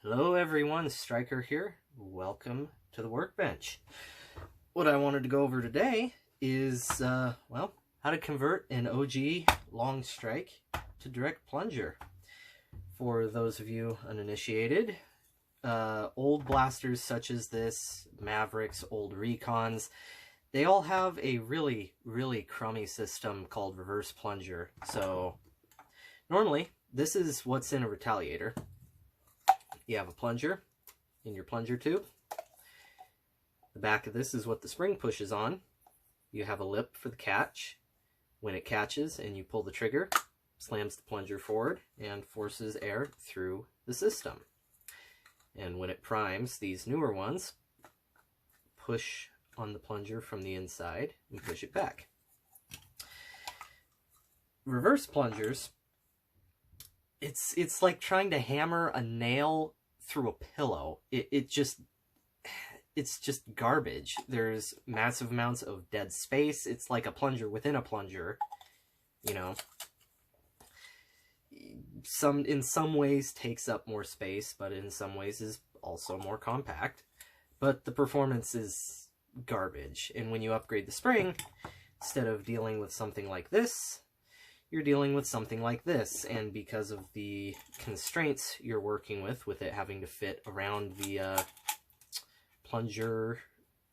Hello everyone, Striker here. Welcome to the workbench. What I wanted to go over today is, how to convert an OG Longstrike to direct plunger. For those of you uninitiated, old blasters such as this, Mavericks, old Recons, they all have a really crummy system called reverse plunger. So normally, this is what's in a retaliator. You have a plunger in your plunger tube. The back of this is what the spring pushes on. You have a lip for the catch. When it catches and you pull the trigger, slams the plunger forward and forces air through the system. And when it primes, these newer ones push on the plunger from the inside and push it back. Reverse plungers, it's like trying to hammer a nail through a pillow. It's just garbage. There's massive amounts of dead space. It's like a plunger within a plunger, you know. In some ways takes up more space, but in some ways is also more compact. But the performance is garbage. And when you upgrade the spring, instead of dealing with something like this, you're dealing with something like this. And because of the constraints you're working with it having to fit around the plunger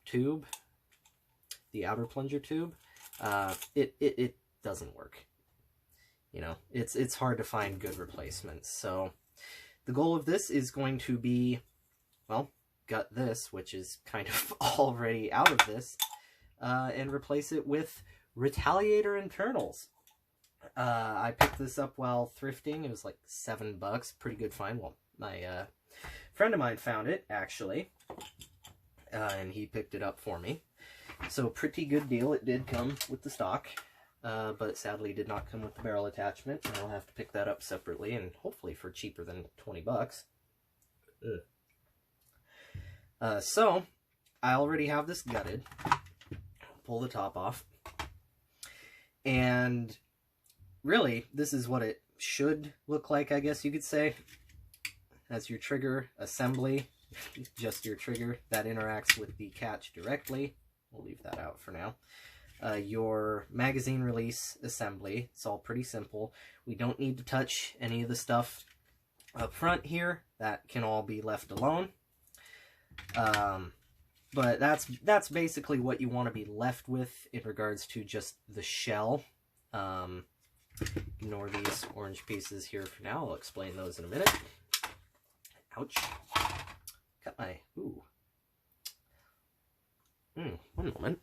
tube, the outer plunger tube, it doesn't work. You know, it's hard to find good replacements. So the goal of this is going to be, well, gut this, which is kind of already out of this, and replace it with retaliator internals. I picked this up while thrifting. It was like $7, pretty good find. Well, my friend of mine found it, actually, and he picked it up for me. So pretty good deal. It did come with the stock, but sadly did not come with the barrel attachment. I'll have to pick that up separately, and hopefully for cheaper than $20. So I already have this gutted. Pull the top off, and really, this is what it should look like, I guess you could say. As your trigger assembly, just your trigger that interacts with the catch directly. We'll leave that out for now. Your magazine release assembly, it's all pretty simple. We don't need to touch any of the stuff up front here. That can all be left alone. But that's basically what you want to be left with in regards to just the shell. Ignore these orange pieces here for now. I'll explain those in a minute. Ouch. Got my... Ooh. One moment.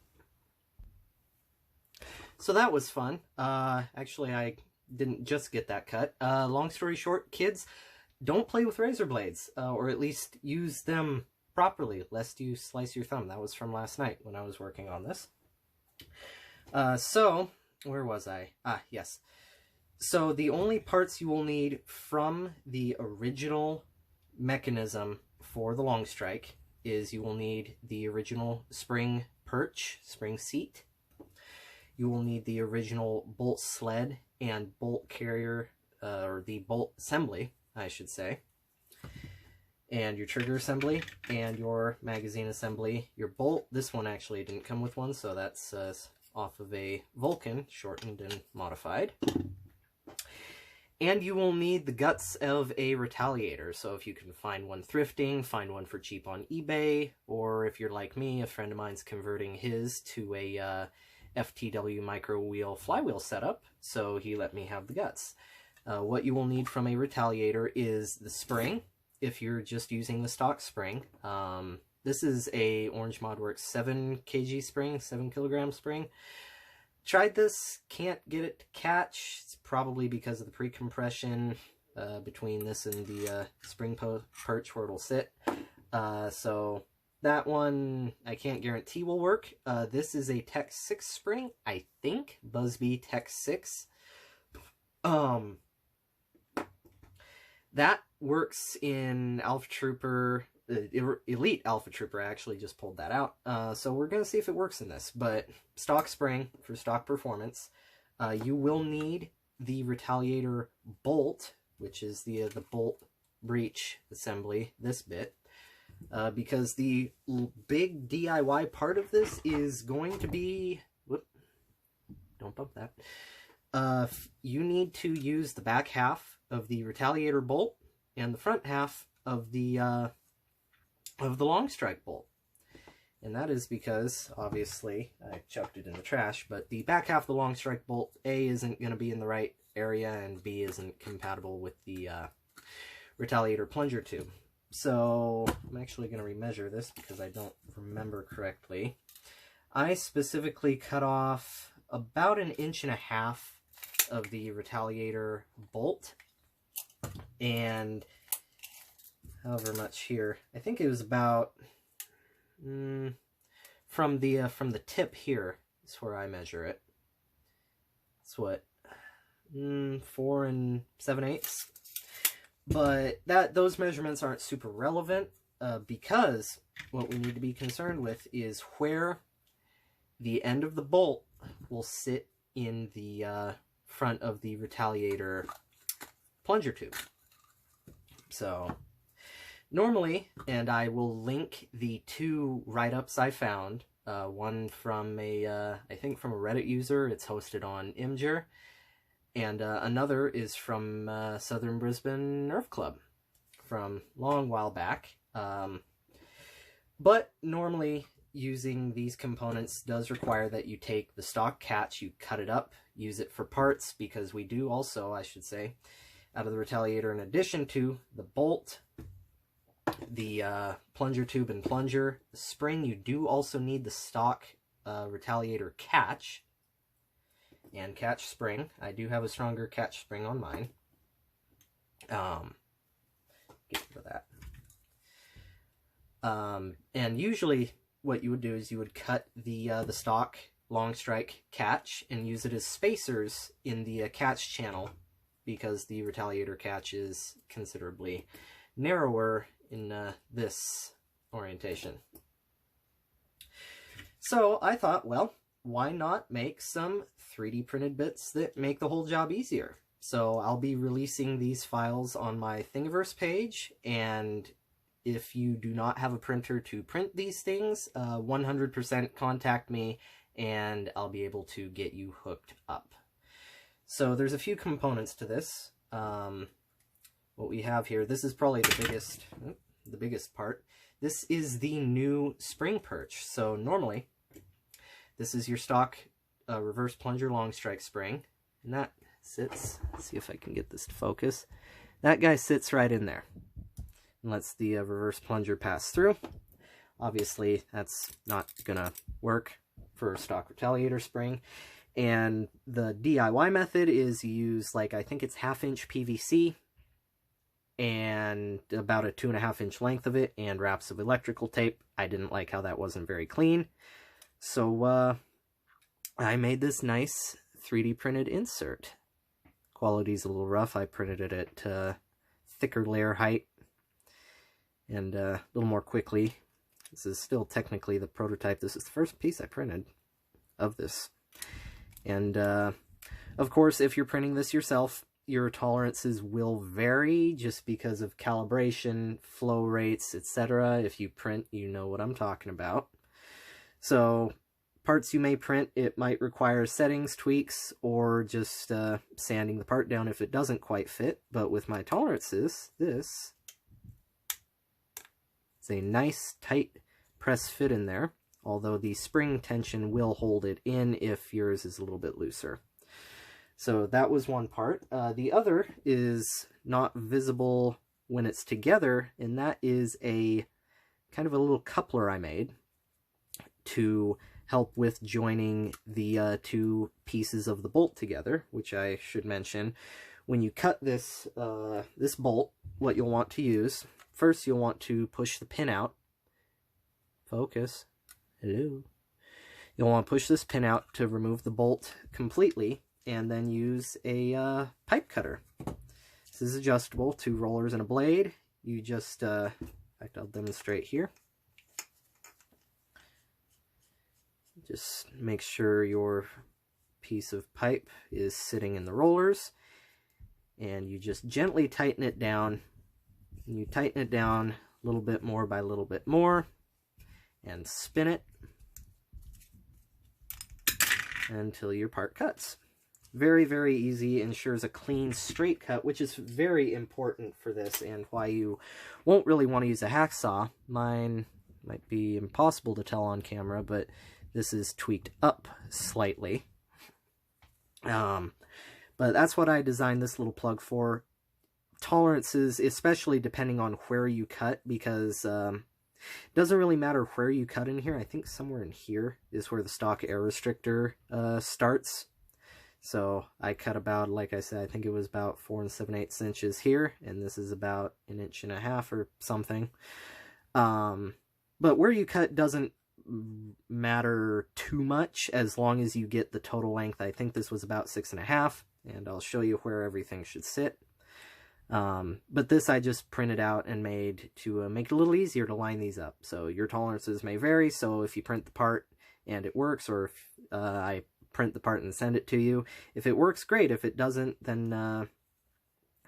So that was fun. Actually, I didn't just get that cut. Long story short, kids, don't play with razor blades. Or at least use them properly, lest you slice your thumb. That was from last night when I was working on this. So, where was I? Yes. So the only parts you will need from the original mechanism for the Longstrike is you will need the original spring perch, spring seat. You will need the original bolt sled and bolt carrier, or the bolt assembly, I should say. And your trigger assembly and your magazine assembly. Your bolt, this one actually didn't come with one, so that's off of a Vulcan, shortened and modified. And you will need the guts of a retaliator. So if you can find one thrifting, find one for cheap on eBay, or if you're like me, a friend of mine's converting his to a FTW micro wheel flywheel setup, so he let me have the guts. What you will need from a retaliator is the spring, if you're just using the stock spring. This is a Orange Modworks 7 kg spring, 7 kilogram spring. Tried this, can't get it to catch. It's probably because of the pre-compression between this and the spring perch where it'll sit. So that one I can't guarantee will work. This is a Tech 6 spring, I think. Busby Tech 6. That works in Alpha Trooper, Elite Alpha Trooper. I actually just pulled that out. So we're going to see if it works in this. But stock spring for stock performance. You will need the retaliator bolt, which is the bolt breech assembly, this bit, because the big DIY part of this is going to be, whoop, don't bump that, you need to use the back half of the retaliator bolt and the front half of the Longstrike bolt. And that is because, obviously, I chucked it in the trash, but the back half of the Longstrike bolt, A, isn't going to be in the right area, and B, isn't compatible with the retaliator plunger tube. So, I'm actually going to remeasure this because I don't remember correctly. I specifically cut off about 1.5 inches of the retaliator bolt, and however much here. I think it was about from the tip here is where I measure it. It's what 4 7/8. But those measurements aren't super relevant because what we need to be concerned with is where the end of the bolt will sit in the front of the retaliator plunger tube. So normally, and I will link the 2 write-ups I found, one from I think from a Reddit user, it's hosted on Imgur, and another is from Southern Brisbane Nerf Club from a long while back. But normally, using these components does require that you take the stock catch, you cut it up, use it for parts, because we do also, I should say, out of the retaliator, in addition to the bolt, the plunger tube and plunger, the spring, you do also need the stock retaliator catch and catch spring. I do have a stronger catch spring on mine. Get rid of that. And usually what you would do is you would cut the stock Longstrike catch and use it as spacers in the catch channel, because the retaliator catch is considerably narrower in this orientation. So I thought, well, why not make some 3D printed bits that make the whole job easier? So I'll be releasing these files on my Thingiverse page, and if you do not have a printer to print these things, 100% contact me and I'll be able to get you hooked up. So there's a few components to this. What we have here, this is probably the biggest part. This is the new spring perch. So normally, this is your stock reverse plunger Longstrike spring, and that sits, let's see if I can get this to focus. That guy sits right in there and lets the reverse plunger pass through. Obviously, that's not gonna work for a stock retaliator spring. And the DIY method is you use, like, I think it's 1/2 inch PVC and about a 2.5 inch length of it and wraps of electrical tape. I didn't like how that wasn't very clean. So I made this nice 3D printed insert. Quality's a little rough. I printed it at thicker layer height and a little more quickly. This is still technically the prototype. This is the first piece I printed of this. And of course, if you're printing this yourself, your tolerances will vary just because of calibration, flow rates, etc. If you print, you know what I'm talking about. So parts you may print, it might require settings, tweaks, or just sanding the part down if it doesn't quite fit. But with my tolerances, this is a nice tight press fit in there, although the spring tension will hold it in if yours is a little bit looser. So that was one part. The other is not visible when it's together, and that is a kind of a little coupler I made to help with joining the 2 pieces of the bolt together, which I should mention. When you cut this, this bolt, what you'll want to use, first you'll want to push the pin out. Focus. Hello. You'll want to push this pin out to remove the bolt completely, and then use a pipe cutter. This is adjustable, 2 rollers and a blade. You just, in fact, I'll demonstrate here. Just make sure your piece of pipe is sitting in the rollers, and you just gently tighten it down You tighten it down a little bit more by a little bit more, and spin it until your part cuts. Very, very easy, ensures a clean, straight cut, which is very important for this, and why you won't really want to use a hacksaw. Mine might be impossible to tell on camera, but this is tweaked up slightly. But that's what I designed this little plug for. Tolerances, especially depending on where you cut, because it doesn't really matter where you cut in here. I think somewhere in here is where the stock air restrictor starts. So I cut about, like I said, I think it was about 4 7/8 inches here, and this is about 1.5 inches or something. But where you cut doesn't matter too much as long as you get the total length. I think this was about 6.5, and I'll show you where everything should sit. But this I just printed out and made to make it a little easier to line these up. So your tolerances may vary, so if you print the part and it works, or if I print the part and send it to you, if it works, great. If it doesn't, then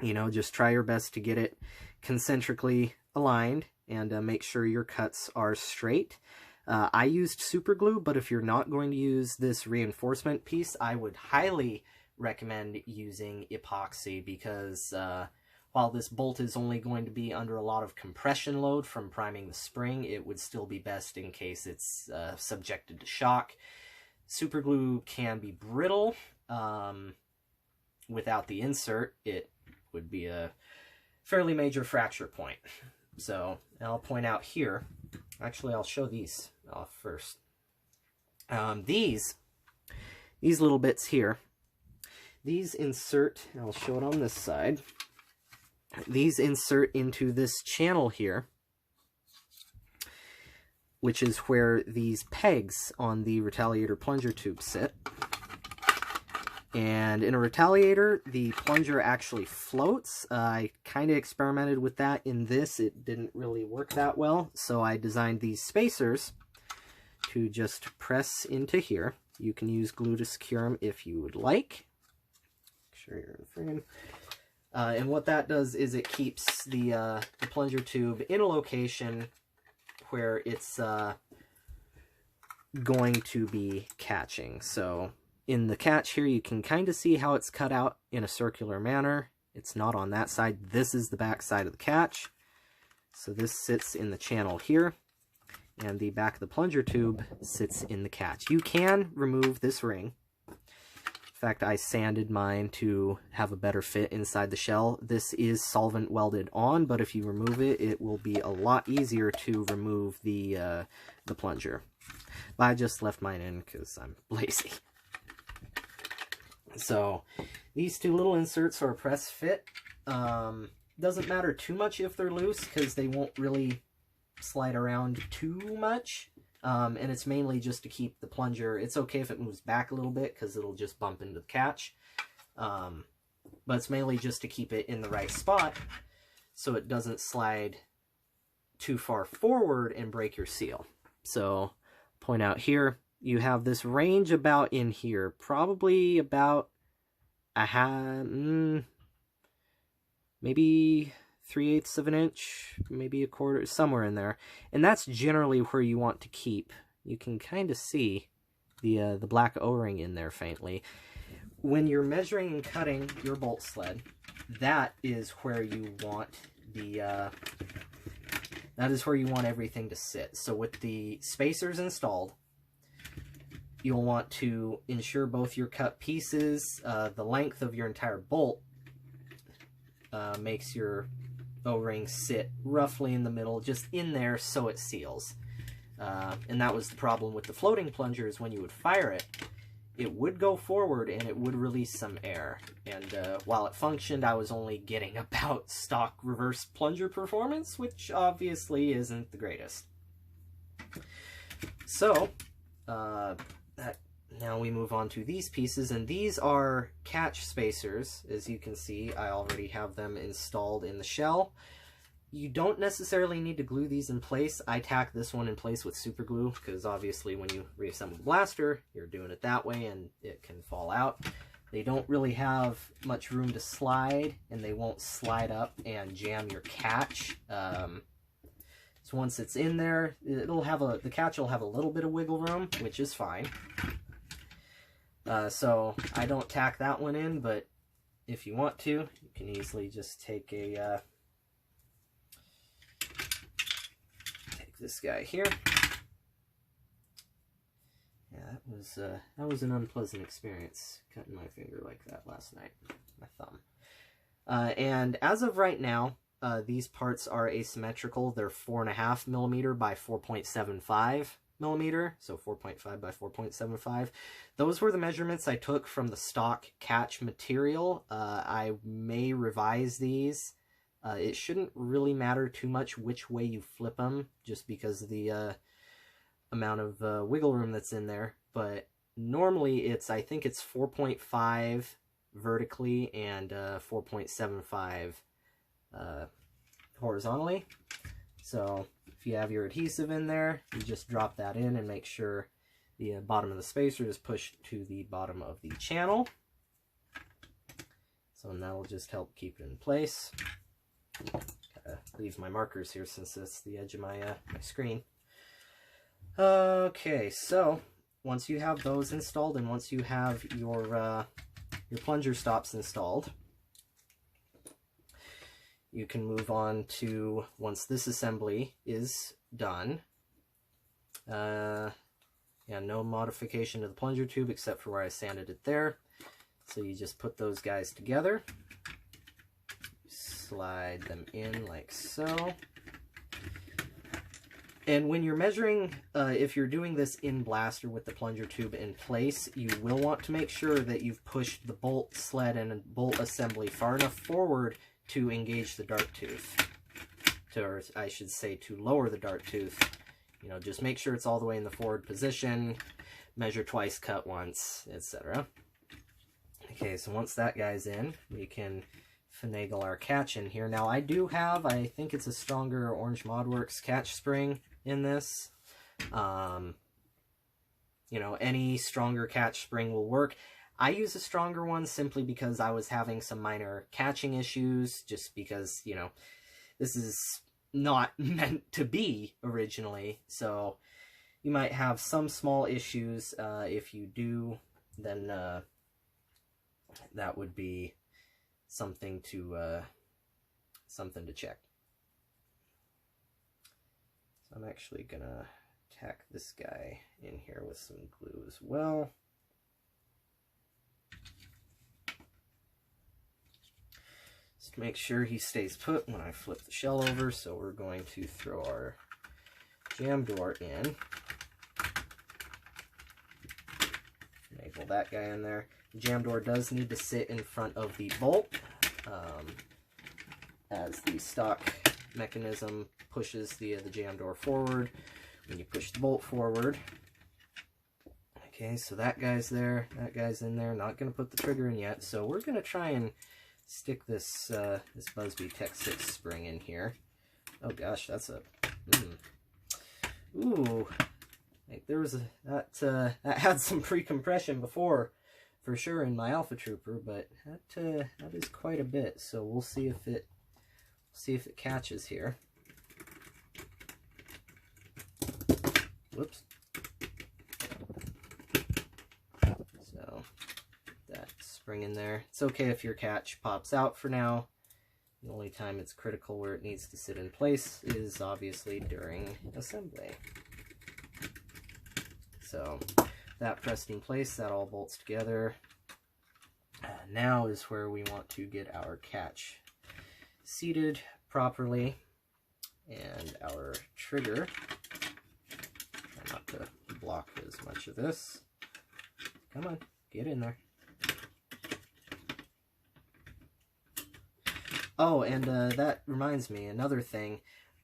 you know, just try your best to get it concentrically aligned, and make sure your cuts are straight. I used super glue, but if you're not going to use this reinforcement piece, I would highly recommend using epoxy, because while this bolt is only going to be under a lot of compression load from priming the spring, it would still be best in case it's subjected to shock. Super glue can be brittle. Without the insert, it would be a fairly major fracture point. So I'll point out here, actually I'll show these off first. These little bits here, these insert, I'll show it on this side, these insert into this channel here, which is where these pegs on the Retaliator plunger tube sit. And in a Retaliator, the plunger actually floats. I kind of experimented with that in this. It didn't really work that well, so I designed these spacers to just press into here. You can use glue to secure them if you would like. Make sure you're in frame. And what that does is it keeps the plunger tube in a location where it's going to be catching. So in the catch here, you can kind of see how it's cut out in a circular manner. It's not on that side. This is the back side of the catch. So this sits in the channel here, and the back of the plunger tube sits in the catch. You can remove this ring. In fact, I sanded mine to have a better fit inside the shell. This is solvent welded on, but if you remove it, it will be a lot easier to remove the plunger. But I just left mine in because I'm lazy. So these two little inserts are a press fit. Doesn't matter too much if they're loose, because they won't really slide around too much. And it's mainly just to keep the plunger. It's okay if it moves back a little bit, because it'll just bump into the catch. But it's mainly just to keep it in the right spot, so it doesn't slide too far forward and break your seal. So point out here, you have this range about in here, probably about maybe 3/8 of an inch, maybe a quarter, somewhere in there. And that's generally where you want to keep. You can kind of see the black O-ring in there faintly. When you're measuring and cutting your bolt sled, that is where you want everything to sit. So with the spacers installed, you'll want to ensure both your cut pieces, the length of your entire bolt makes your O-ring sit roughly in the middle, just in there so it seals. And that was the problem with the floating plungers. When you would fire it, it would go forward and it would release some air. And while it functioned, I was only getting about stock reverse plunger performance, which obviously isn't the greatest. So, now we move on to these pieces, and these are catch spacers. As you can see, I already have them installed in the shell. You don't necessarily need to glue these in place. I tack this one in place with super glue, because obviously when you reassemble the blaster, you're doing it that way and it can fall out. They don't really have much room to slide, and they won't slide up and jam your catch. So once it's in there, the catch will have a little bit of wiggle room, which is fine. So I don't tack that one in, but if you want to, you can easily just take this guy here. Yeah, that was an unpleasant experience, cutting my finger like that last night, my thumb. And as of right now, these parts are asymmetrical. They're 4.5 millimeter by 4.75 millimeter, so 4.5 by 4.75. Those were the measurements I took from the stock catch material. I may revise these. It shouldn't really matter too much which way you flip them, just because of the amount of wiggle room that's in there. But normally I think it's 4.5 vertically and 4.75 horizontally. So if you have your adhesive in there, you just drop that in and make sure the bottom of the spacer is pushed to the bottom of the channel. So that'll just help keep it in place. Gotta leave my markers here since that's the edge of my screen. Okay, so once you have those installed and once you have your plunger stops installed, you can move on to, once this assembly is done, yeah, no modification to the plunger tube except for where I sanded it there. So you just put those guys together, slide them in like so. And when you're measuring, if you're doing this in blaster with the plunger tube in place, you will want to make sure that you've pushed the bolt sled and bolt assembly far enough forward to engage the dart tooth, or I should say to lower the dart tooth. You know, just make sure it's all the way in the forward position, measure twice, cut once, etc. Okay, so once that guy's in, we can finagle our catch in here. Now I do have, I think it's a stronger Orange Modworks catch spring in this. You know, any stronger catch spring will work. I use a stronger one simply because I was having some minor catching issues, just because, you know, this is not meant to be originally, so you might have some small issues. If you do, then that would be something to check. So I'm actually gonna tack this guy in here with some glue as well. Just make sure he stays put when I flip the shell over. So we're going to throw our jam door in. Enable that guy in there. The jam door does need to sit in front of the bolt, as the stock mechanism pushes the jam door forward when you push the bolt forward. Okay, so that guy's there, that guy's in there. Not going to put the trigger in yet, so we're going to try and stick this this Busby Tech 6 spring in here. Oh gosh, that's a ooh, like there was that had some pre-compression before for sure in my Alpha Trooper, but that is quite a bit. So we'll see if it catches here. Whoops. So that spring in there. It's okay if your catch pops out for now. The only time it's critical where it needs to sit in place is obviously during assembly. So that pressed in place, that all bolts together. Now is where we want to get our catch seated properly, and our trigger. Try not to block as much of this. Come on, get in there. Oh, and that reminds me, another thing.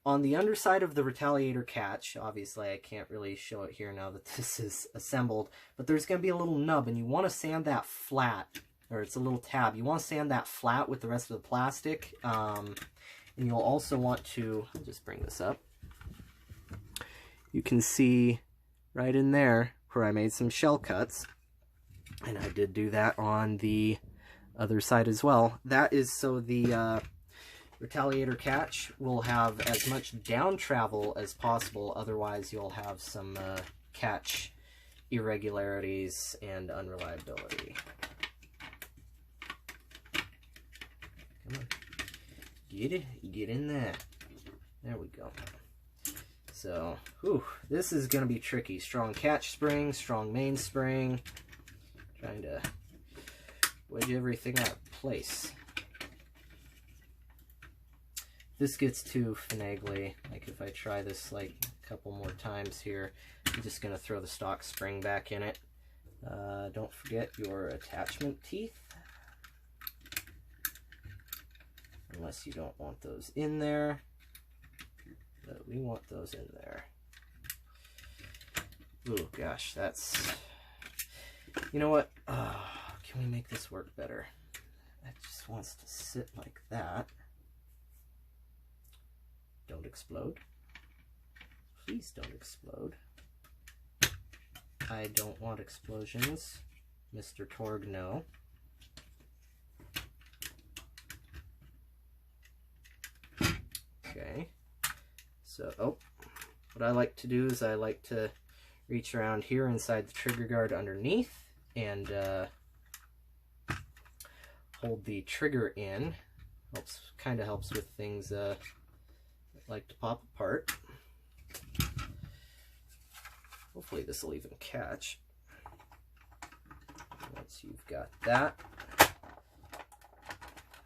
On the underside of the Retaliator catch, obviously I can't really show it here now that this is assembled, but there's going to be a little nub, and you want to sand that flat, or it's a little tab. You want to sand that flat with the rest of the plastic, and you'll also want to, I'll just bring this up. You can see right in there where I made some shell cuts. And I did do that on the other side as well. That is so the Retaliator catch will have as much down travel as possible, otherwise you'll have some catch irregularities and unreliability. Come on. Get in there. There we go. So, this is going to be tricky. Strong catch spring, strong mainspring. Trying to wedge everything out of place. This gets too finagly. Like if I try this like a couple more times here, I'm just going to throw the stock spring back in it. Don't forget your attachment teeth. Unless you don't want those in there. But we want those in there. Oh gosh, that's... You know what? Can we make this work better? It just wants to sit like that. Don't explode. Please don't explode. I don't want explosions. Mr. Torg, no. Okay. So, what I like to do is I like to reach around here inside the trigger guard underneath and hold the trigger in. Kind of helps with things that like to pop apart. Hopefully this will even catch. Once you've got that,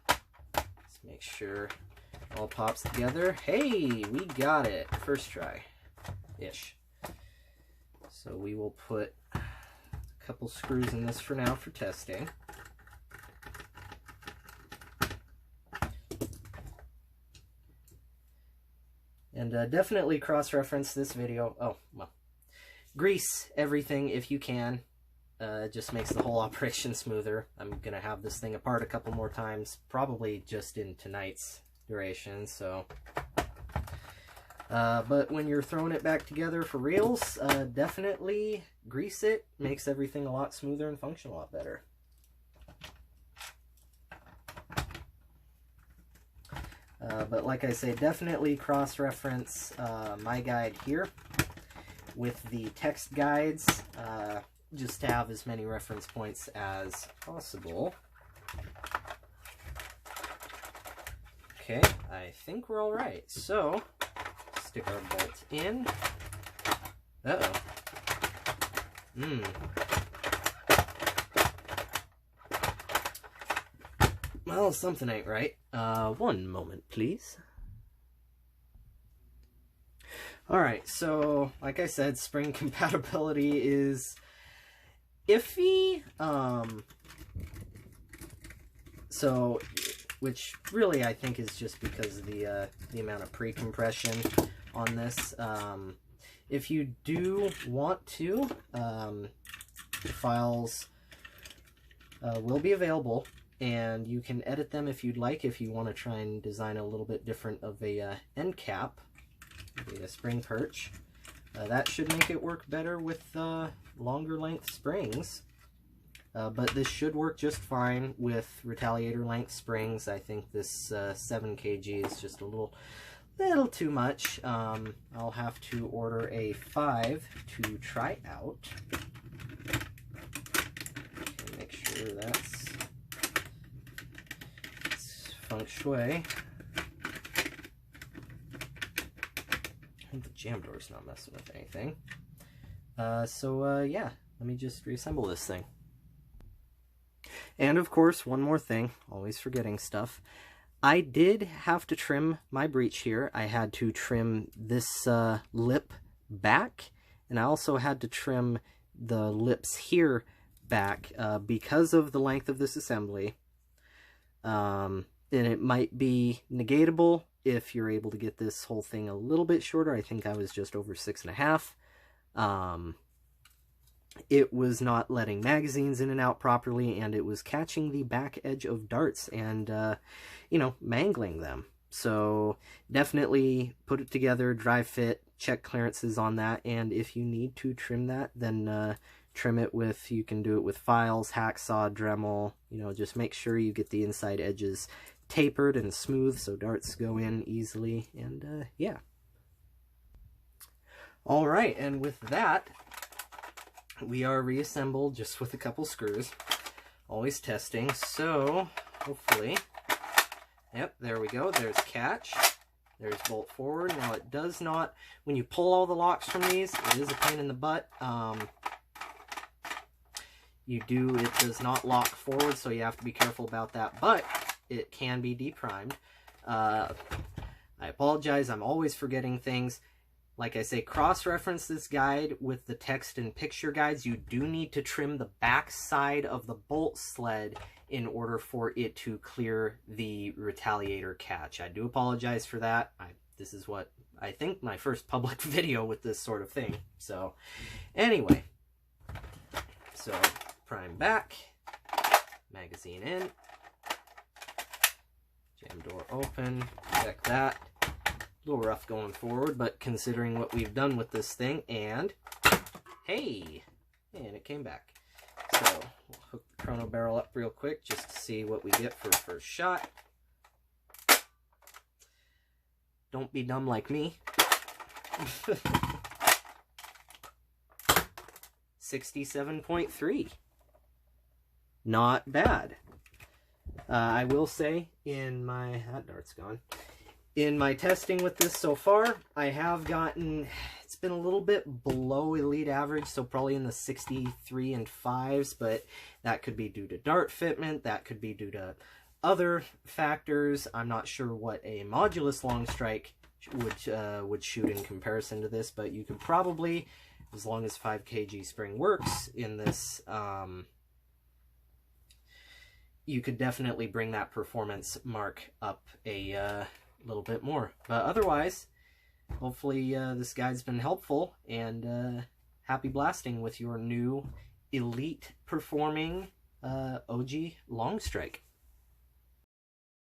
let's make sure it all pops together. Hey, we got it. First try-ish. So we will put a couple screws in this for now for testing. And definitely cross-reference this video. Oh, well. Grease everything if you can. It just makes the whole operation smoother. I'm going to have this thing apart a couple more times, probably just in tonight's duration, so... but when you're throwing it back together for reals, definitely grease it. Makes everything a lot smoother and function a lot better. But like I say, definitely cross-reference my guide here with the text guides, just to have as many reference points as possible. Okay, I think we're all right. So, stick our bolt in. Uh-oh. Well, something ain't right. One moment, please. Alright, so, like I said, spring compatibility is iffy. So, which really I think is just because of the amount of pre-compression on this. If you do want to, files will be available, and you can edit them if you'd like, if you want to try and design a little bit different of a end cap, a spring perch. That should make it work better with longer length springs. But this should work just fine with Retaliator length springs. I think this 7 kg is just a little too much. I'll have to order a 5 to try out. Okay, make sure that's feng shui. I think the jam door's not messing with anything. Yeah, let me just reassemble this thing. And of course, one more thing, always forgetting stuff. I did have to trim my breech here. I had to trim this lip back, and I also had to trim the lips here back because of the length of this assembly. And it might be negatable if you're able to get this whole thing a little bit shorter. I think I was just over 6.5. It was not letting magazines in and out properly, and it was catching the back edge of darts and, you know, mangling them. So definitely put it together, dry fit, check clearances on that, and if you need to trim that, then trim it with, you can do it with files, hacksaw, Dremel, you know, just make sure you get the inside edges tapered and smooth so darts go in easily, and yeah. All right, and with that, we are reassembled just with a couple screws. Always testing, so hopefully, yep, there we go, there's catch. There's bolt forward. Now it does not, when you pull all the locks from these, it is a pain in the butt. It does not lock forward, so you have to be careful about that, but it can be deprimed. I apologize, I'm always forgetting things. Like I say, cross-reference this guide with the text and picture guides. You do need to trim the back side of the bolt sled in order for it to clear the retaliator catch. I do apologize for that. This is what I think my first public video with this sort of thing. So anyway, so prime back, magazine in, jam door open, check that. A little rough going forward, but considering what we've done with this thing, and hey, and it came back. So we'll hook the chrono barrel up real quick just to see what we get for first shot. Don't be dumb like me. 67.3. Not bad. I will say, that dart's gone. In my testing with this so far, I have gotten, it's been a little bit below elite average, so probably in the 63 and 5s, but that could be due to dart fitment, that could be due to other factors. I'm not sure what a modulus Longstrike would shoot in comparison to this, but you could probably, as long as 5 kg spring works in this, you could definitely bring that performance mark up a little bit more. But otherwise, hopefully this guide's been helpful, and happy blasting with your new elite performing OG Longstrike.